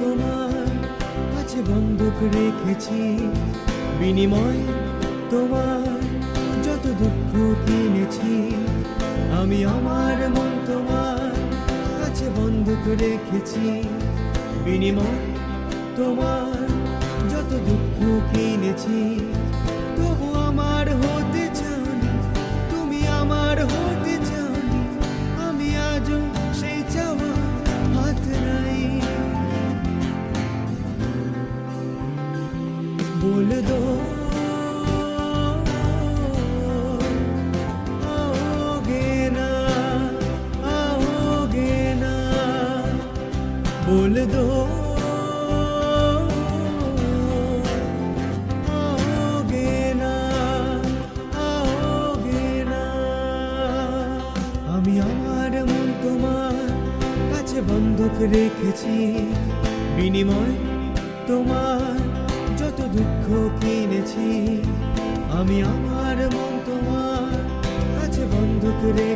তোমার কাছে বন্ধক রেখেছি, বিনিময় তোমার যত দুঃখ কিনেছি। আমি আমার মন তোমার কাছে বন্ধক রেখেছি, বিনিময় তোমার যত দুঃখ কিনেছি। তবু আমার হতে চানি, তুমি আমার হতে চানি, আমি আজও সেই চাওয়া হাতড়াই। বলে দো आओगे ना, आओगे ना, बोल दो आओगे ना, आओगे ना। আমি আমার মন তোমার কাছে বন্ধক রেখেছি, বিনিময় তোমার যত দুঃখ কিনেছি। আমি আমার মন তোমার কাছে বন্ধক রেখে